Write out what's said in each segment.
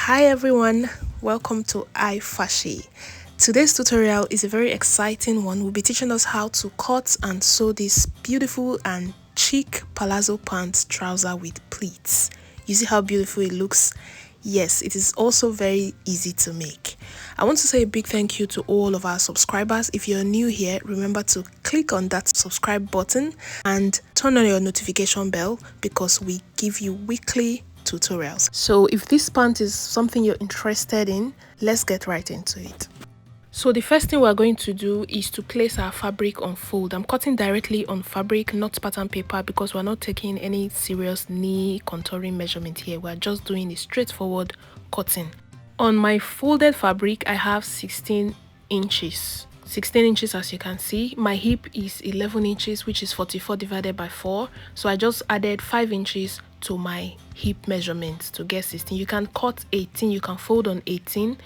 Hi everyone, welcome to iFashi. Today's tutorial is a very exciting one. We'll be teaching us how to cut and sew this beautiful and chic palazzo pant trouser with pleats. You see how beautiful it looks? Yes, it is also very easy to make. I want to say a big thank you to all of our subscribers. If you're new here, remember to click on that subscribe button and turn on your notification bell because we give you weekly tutorials. So if this pant is something you're interested in, let's get right into it. So the first thing we're going to do is to place our fabric on fold. I'm cutting directly on fabric, not pattern paper, because we're not taking any serious knee contouring measurement here. We're just doing a straightforward cutting. On my folded fabric, I have 16 inches. 16 inches, as you can see. My hip is 11 inches, which is 44 divided by 4. So I just added 5 inches to my hip measurement to get 16. You can cut 18, you can fold on 18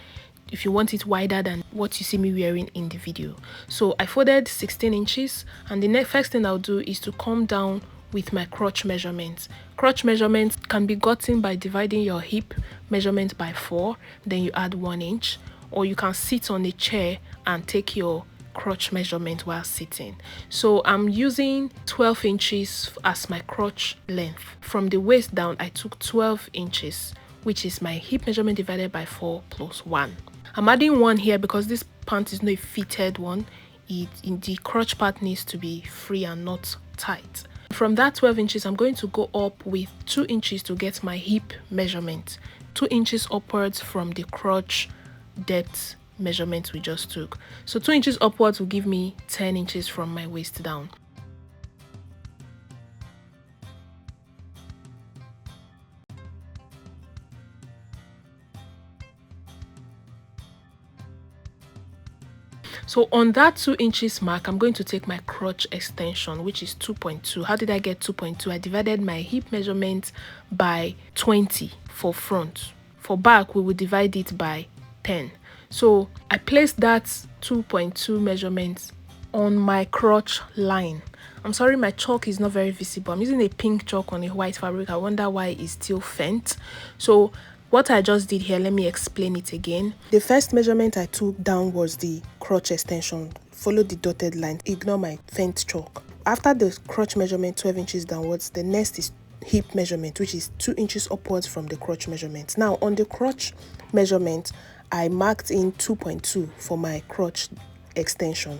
if you want it wider than what you see me wearing in the video. So I folded 16 inches, and the next first thing I'll do is to come down with my crotch measurement. Crotch measurement can be gotten by dividing your hip measurement by 4, then you add 1 inch, or you can sit on a chair and take your crotch measurement while sitting. So I'm using 12 inches as my crotch length. From the waist down, I took 12 inches, which is my hip measurement divided by 4 plus 1. I'm adding 1 here because this pant is not a fitted one. The crotch part needs to be free and not tight. From that 12 inches, I'm going to go up with 2 inches to get my hip measurement. 2 inches upwards from the crotch depth measurement we just took. So 2 inches upwards will give me 10 inches from my waist down. So on that 2 inches mark, I'm going to take my crotch extension, which is 2.2. How did I get 2.2? I divided my hip measurement by 20 for front. For back, we will divide it by 10. So I placed that 2.2 measurement on my crotch line. I'm sorry, my chalk is not very visible. I'm using a pink chalk on a white fabric. I wonder why it's still faint. So what I just did here, let me explain it again. The first measurement I took down was the crotch extension. Follow the dotted line. Ignore my faint chalk. After the crotch measurement 12 inches downwards, the next is hip measurement, which is 2 inches upwards from the crotch measurement. Now on the crotch measurement, I marked in 2.2 for my crotch extension.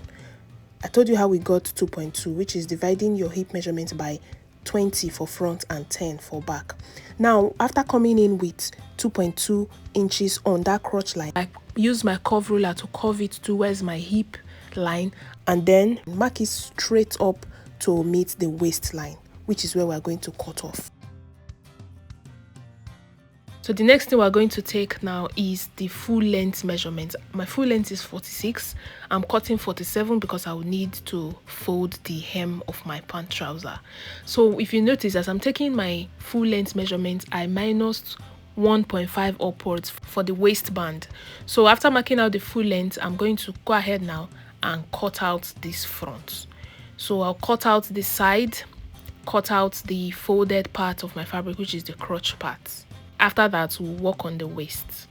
I told you how we got 2.2, which is dividing your hip measurement by 20 for front and 10 for back. Now, after coming in with 2.2 inches on that crotch line, I use my curve ruler to curve it towards my hip line and then mark it straight up to meet the waistline, which is where we're going to cut off. So the next thing we're going to take now is the full length measurement. My full length is 46. I'm cutting 47 because I will need to fold the hem of my pant trouser. So if you notice, as I'm taking my full length measurement, I minus 1.5 upwards for the waistband. So after marking out the full length, I'm going to go ahead now and cut out this front. So I'll cut out the side, cut out the folded part of my fabric, which is the crotch part. After that, we'll work on the waist.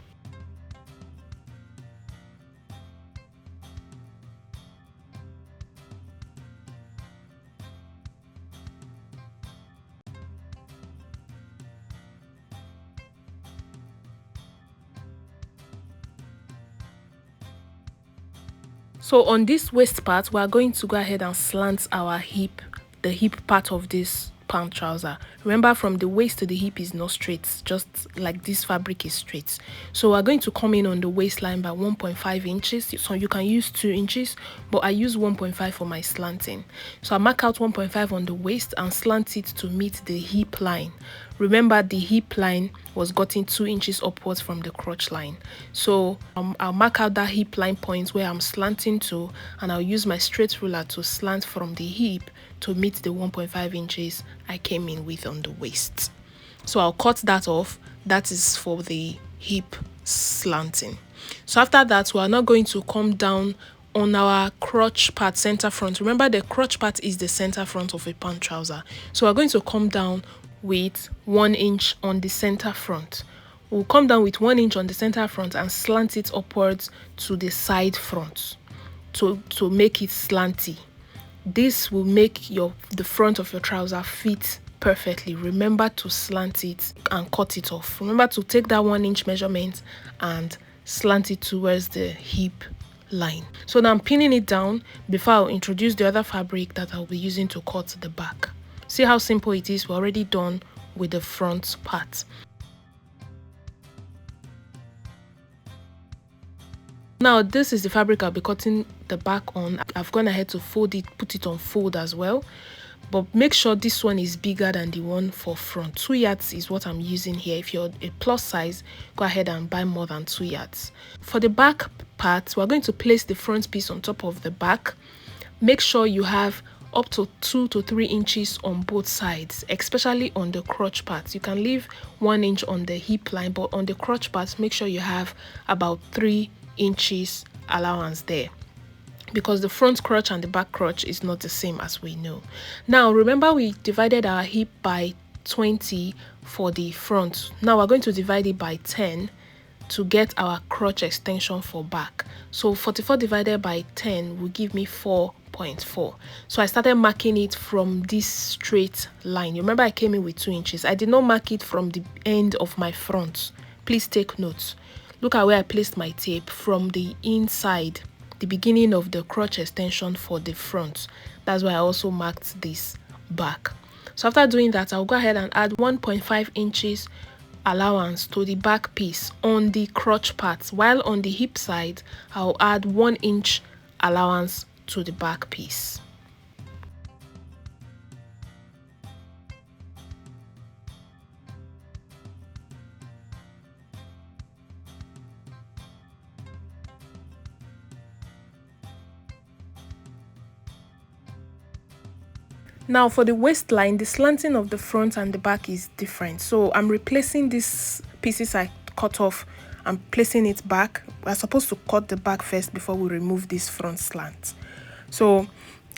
So on this waist part, we are going to go ahead and slant our hip, the hip part of this pant trouser. Remember, from the waist to the hip is not straight, just like this fabric is straight. So we're going to come in on the waistline by 1.5 inches. So you can use 2 inches, but I use 1.5 for my slanting. So I mark out 1.5 on the waist and slant it to meet the hip line. Remember, the hip line was gotten 2 inches upwards from the crotch line. So I'll mark out that hip line point where I'm slanting to, and I'll use my straight ruler to slant from the hip to meet the 1.5 inches I came in with on the waist. So I'll cut that off. That is for the hip slanting. So after that, we are now going to come down on our crotch part, center front. Remember, the crotch part is the center front of a pant trouser. So we're going to come down with 1 inch on the center front. We'll come down with 1 inch on the center front and slant it upwards to the side front to make it slanty. This will make the front of your trouser fit perfectly. Remember to slant it and cut it off. Remember to take that 1 inch measurement and slant it towards the hip line. So now I'm pinning it down before I'll introduce the other fabric that I'll be using to cut the back. See how simple it is? We're already done with the front part. Now this is the fabric I'll be cutting the back on. I've gone ahead to fold it, put it on fold as well, but make sure this one is bigger than the one for front. 2 yards is what I'm using here. If you're a plus size, go ahead and buy more than 2 yards. For the back part, we're going to place the front piece on top of the back. Make sure you have up to 2 to 3 inches on both sides, especially on the crotch part. You can leave 1 inch on the hip line, but on the crotch part, make sure you have about 3 inches allowance there, because the front crotch and the back crotch is not the same, as we know. Now remember, we divided our hip by 20 for the front. Now we're going to divide it by 10 to get our crotch extension for back. So 44 divided by 10 will give me 4.4. So I started marking it from this straight line. You remember I came in with 2 inches. I did not mark it from the end of my front. Please take note. Look at where I placed my tape from the inside, the beginning of the crotch extension for the front. That's why I also marked this back. So after doing that, I'll go ahead and add 1.5 inches allowance to the back piece on the crotch part, while on the hip side, I'll add 1 inch allowance to the back piece. Now for the waistline, the slanting of the front and the back is different. So I'm replacing these pieces I cut off and placing it back. We're supposed to cut the back first before we remove this front slant. So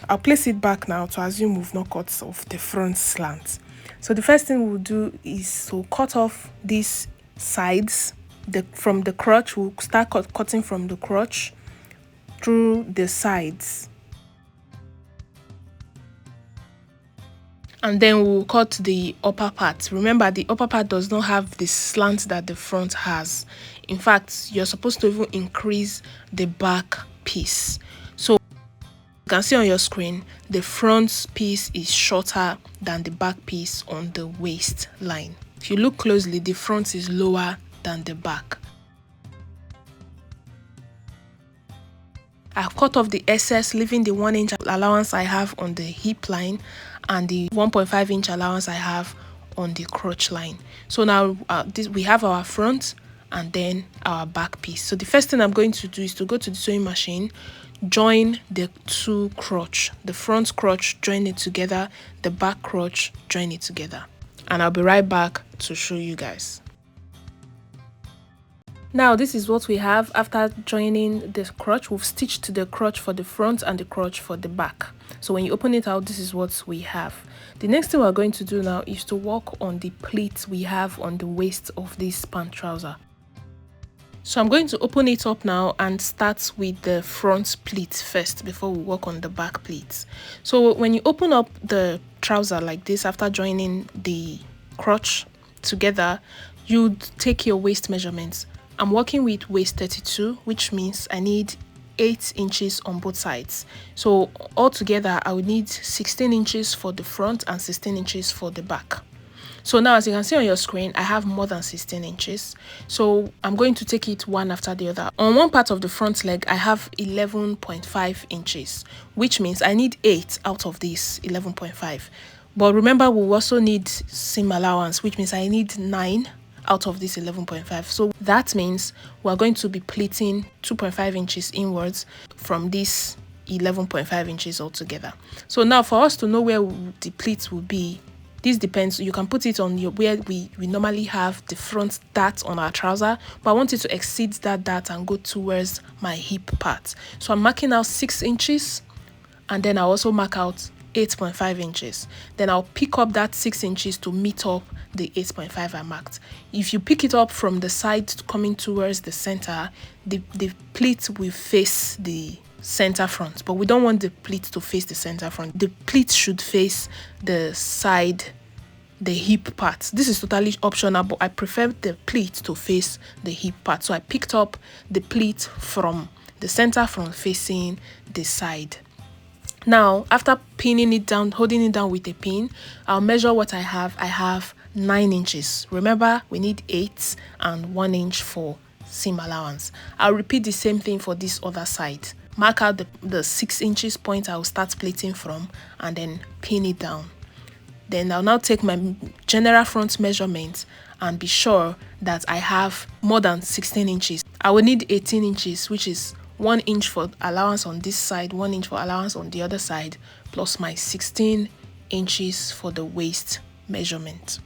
I'll place it back now to assume we've not cut off the front slant. So the first thing we'll do is to cut off these sides from the crotch. We'll start cutting from the crotch through the sides. And then we'll cut the upper part. Remember, the upper part does not have the slant that the front has. In fact, you're supposed to even increase the back piece. So you can see on your screen, the front piece is shorter than the back piece on the waistline. If you look closely, the front is lower than the back. I've cut off the excess, leaving the 1 inch allowance I have on the hip line and the 1.5 inch allowance I have on the crotch line. So now we have our front and then our back piece. So the first thing I'm going to do is to go to the sewing machine, join the two crotch, the front crotch, join it together, the back crotch, join it together. And I'll be right back to show you guys. Now this is what we have after joining the crotch. We've stitched the crotch for the front and the crotch for the back. So when you open it out, this is what we have. The next thing we're going to do now is to work on the pleats we have on the waist of this pant trouser. So I'm going to open it up now and start with the front pleat first before we work on the back pleats. So when you open up the trouser like this after joining the crotch together, you take your waist measurements. I'm working with waist 32, which means I need 8 inches on both sides. So altogether, I would need 16 inches for the front and 16 inches for the back. So now, as you can see on your screen, I have more than 16 inches. So I'm going to take it one after the other. On one part of the front leg, I have 11.5 inches, which means I need 8 out of this 11.5. But remember, we also need seam allowance, which means I need 9 out of this 11.5. So that means we're going to be pleating 2.5 inches inwards from this 11.5 inches altogether. So now for us to know where the pleats will be, this depends. You can put it on where we normally have the front dart on our trouser, but I want it to exceed that dart and go towards my hip part. So I'm marking out 6 inches, and then I also mark out 8.5 inches. Then I'll pick up that 6 inches to meet up the 8.5 I marked. If you pick it up from the side coming towards the center, the pleat will face the center front, but we don't want the pleat to face the center front. The pleat should face the side, the hip part. This is totally optional, but I prefer the pleat to face the hip part. So I picked up the pleat from the center front facing the side. Now, after pinning it down, holding it down with a pin, I'll measure what I have. I have 9 inches. Remember, we need 8 and 1 inch for seam allowance. I'll repeat the same thing for this other side. Mark out the 6 inches point I will start pleating from and then pin it down. Then I'll now take my general front measurement and be sure that I have more than 16 inches. I will need 18 inches, which is 1 inch for allowance on this side, 1 inch for allowance on the other side, plus my 16 inches for the waist measurement.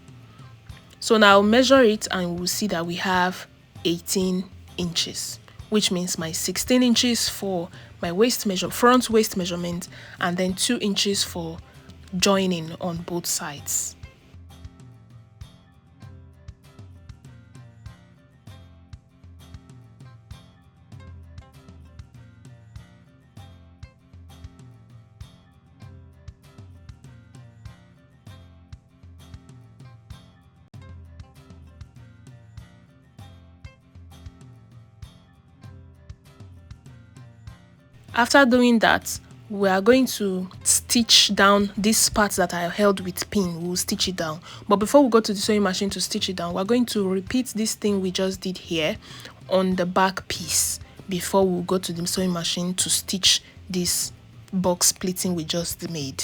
So now I'll measure it and we'll see that we have 18 inches, which means my 16 inches for my front waist measurement, and then 2 inches for joining on both sides. After doing that, we are going to stitch down this part that I held with pin. We'll stitch it down. But before we go to the sewing machine to stitch it down, we're going to repeat this thing we just did here on the back piece before we go to the sewing machine to stitch this box pleating we just made.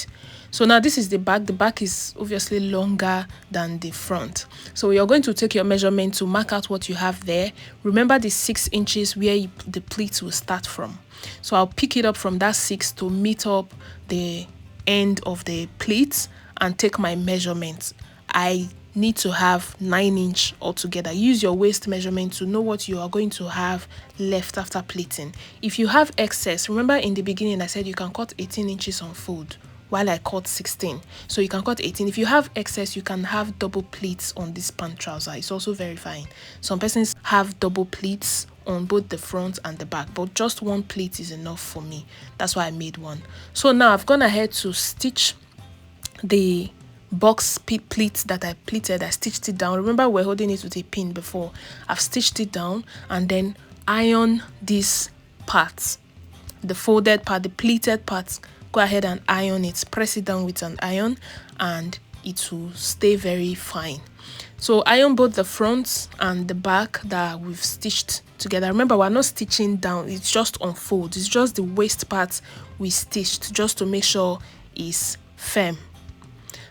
So now this is the back. The back is obviously longer than the front. So you're going to take your measurement to mark out what you have there. Remember the 6 inches where the pleats will start from. So I'll pick it up from that 6 to meet up the end of the pleats and take my measurement. I need to have 9 inch altogether. Use your waist measurement to know what you are going to have left after pleating. If you have excess, remember in the beginning I said you can cut 18 inches on fold while I cut 16. So you can cut 18. If you have excess, you can have double pleats on this pant trouser. It's also very fine. Some persons have double pleats on both the front and the back, but just one pleat is enough for me. That's why I made one. So now I've gone ahead to stitch the box pleats that I pleated. I stitched it down. Remember, we're holding it with a pin before. I've stitched it down and then iron this part, the folded part, the pleated part. Go ahead and iron it. Press it down with an iron and it will stay very fine. So iron both the front and the back that we've stitched together. Remember, we're not stitching down, it's just on fold. It's just the waist part we stitched just to make sure it's firm.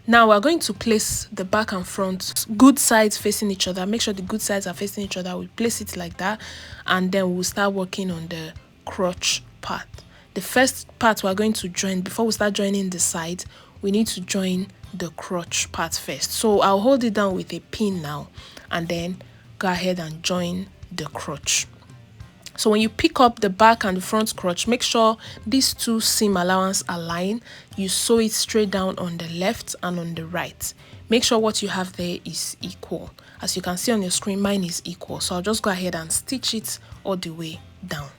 Now we're going to place the back and front good sides facing each other. Make sure the good sides are facing each other. We place it like that and then we'll start working on the crotch part. The first part we're going to join, before we start joining the side, we need to join the crotch part first. So I'll hold it down with a pin now and then go ahead and join the crotch. So when you pick up the back and the front crotch, make sure these two seam allowance align. You sew it straight down on the left and on the right. Make sure what you have there is equal. As you can see on your screen, mine is equal. So I'll just go ahead and stitch it all the way down.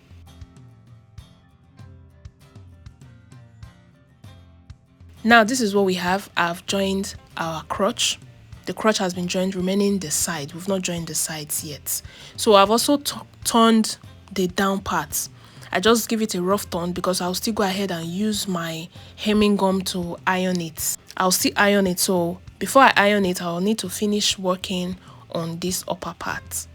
Now this is what we have. I've joined our crotch. The crotch has been joined, remaining the side. We've not joined the sides yet. So I've also turned the down parts. I just give it a rough turn because I'll still go ahead and use my hemming gum to iron it. I'll still iron it. So before I iron it, I'll need to finish working on this upper part.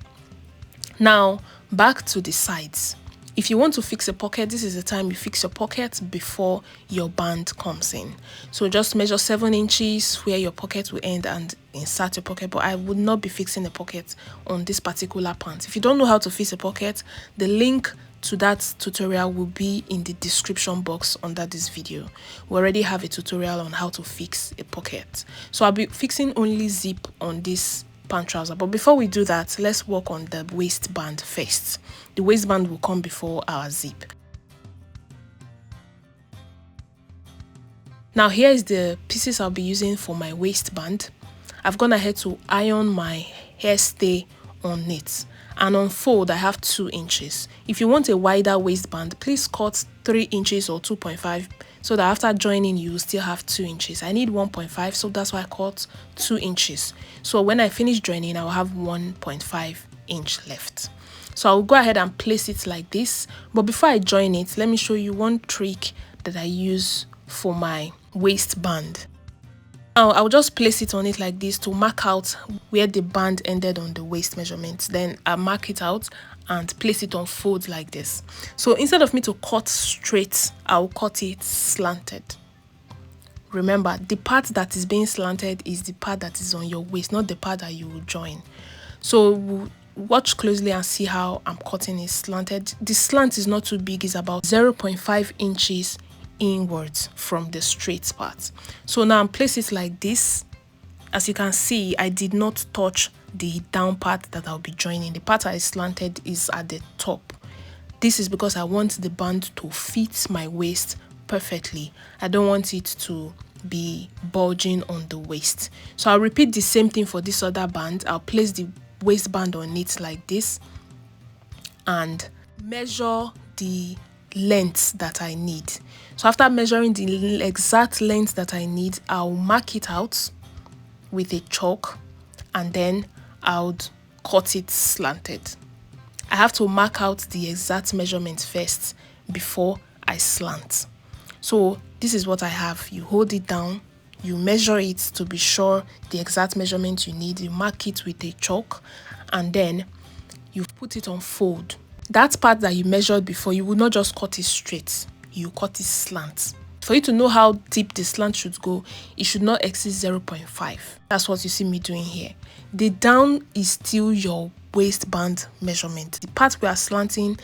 Now back to the sides. If you want to fix a pocket, this is the time you fix your pocket before your band comes in. So just measure 7 inches where your pocket will end and insert your pocket. But I would not be fixing a pocket on this particular pant. If you don't know how to fix a pocket, the link to that tutorial will be in the description box under this video. We already have a tutorial on how to fix a pocket. So I'll be fixing only zip on this pant trouser, but before we do that, let's work on the waistband first. The waistband will come before our zip. Now here is the pieces I'll be using for my waistband. I've gone ahead to iron my hairstay on it, and on fold I have 2 inches. If you want a wider waistband, please cut 3 inches or 2.5 so that after joining you still have 2 inches. I need 1.5, so that's why I cut 2 inches. So when I finish joining, I'll have 1.5 inch left. So I'll go ahead and place it like this. But before I join it, let me show you one trick that I use for my waistband. Now I'll just place it on it like this to mark out where the band ended on the waist measurement. Then I'll mark it out and place it on folds like this. So instead of me to cut straight, I'll cut it slanted. Remember, the part that is being slanted is the part that is on your waist, not the part that you will join. So watch closely and see how I'm cutting it slanted. The slant is not too big, it's about 0.5 inches inwards from the straight part. So now I'm placing it like this. As you can see, I did not touch the down part that I'll be joining. The part I slanted is at the top. This is because I want the band to fit my waist perfectly. I don't want it to be bulging on the waist. So I'll repeat the same thing for this other band. I'll place the waistband on it like this and measure the length that I need. So after measuring the exact length that I need, I'll mark it out with a chalk and then I'll cut it slanted. I have to mark out the exact measurement first before I slant. So this is what I have. You hold it down, you measure it to be sure the exact measurement you need, you mark it with a chalk, and then you put it on fold. That part that you measured before, you will not just cut it straight, you cut it slant. For you to know how deep the slant should go, it should not exceed 0.5. That's what you see me doing here. The down is still your waistband measurement. The part we are slanting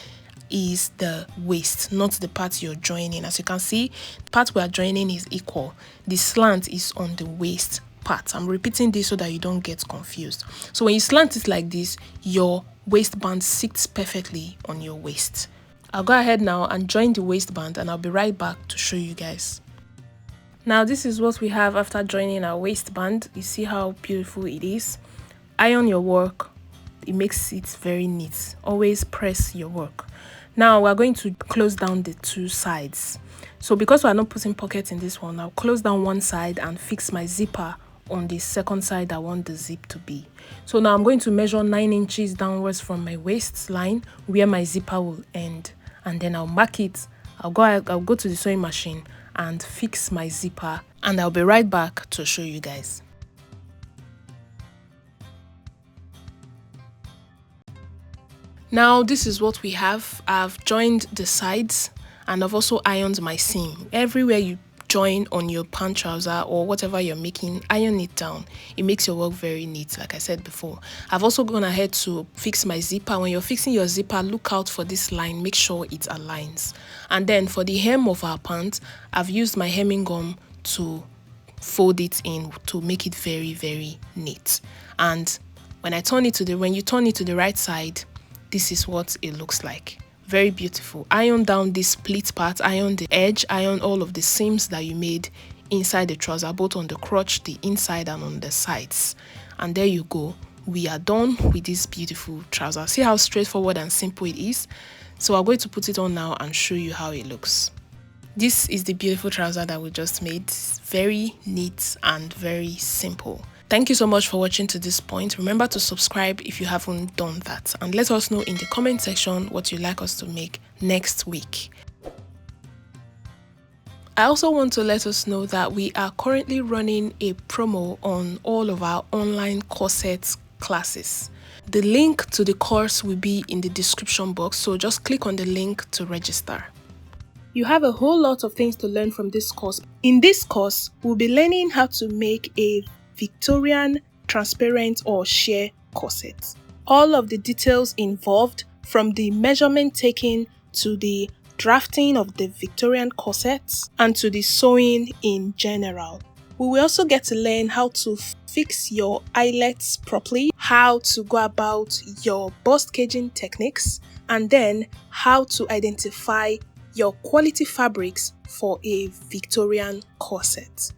is the waist, not the part you're joining. As you can see, the part we are joining is equal. The slant is on the waist part. I'm repeating this so that you don't get confused. So when you slant it like this, your waistband sits perfectly on your waist. I'll go ahead now and join the waistband and I'll be right back to show you guys. Now this is what we have after joining our waistband. You see how beautiful it is. Iron your work. It makes it very neat. Always press your work. Now we're going to close down the 2 sides. So because we're not putting pockets in this one, I'll close down one side and fix my zipper on the second side I want the zip to be. So now I'm going to measure 9 inches downwards from my waistline where my zipper will end, and then I'll mark it. I'll go to the sewing machine and fix my zipper, and I'll be right back to show you guys. Now this is what we have. I've joined the sides and I've also ironed my seam. Everywhere you join on your pant trouser or whatever you're making, iron it down. It makes your work very neat, like I said before. I've also gone ahead to fix my zipper. When you're fixing your zipper, look out for this line, make sure it aligns. And then for the hem of our pant, I've used my hemming gum to fold it in to make it very, very neat. And when you turn it to the right side, this is what it looks like. Very beautiful. Iron down this pleat part, iron the edge, iron all of the seams that you made inside the trouser, both on the crotch, the inside, and on the sides. And there you go. We are done with this beautiful trouser. See how straightforward and simple it is? So I'm going to put it on now and show you how it looks. This is the beautiful trouser that we just made. Very neat and very simple. Thank you so much for watching to this point. Remember to subscribe if you haven't done that, and let us know in the comment section what you'd like us to make next week. I also want to let us know that we are currently running a promo on all of our online corset classes. The link to the course will be in the description box, so just click on the link to register. You have a whole lot of things to learn from this course. In this course, we'll be learning how to make a Victorian, transparent or sheer corset. All of the details involved, from the measurement taken to the drafting of the Victorian corsets and to the sewing in general. We will also get to learn how to fix your eyelets properly, how to go about your bust gauging techniques, and then how to identify your quality fabrics for a Victorian corset.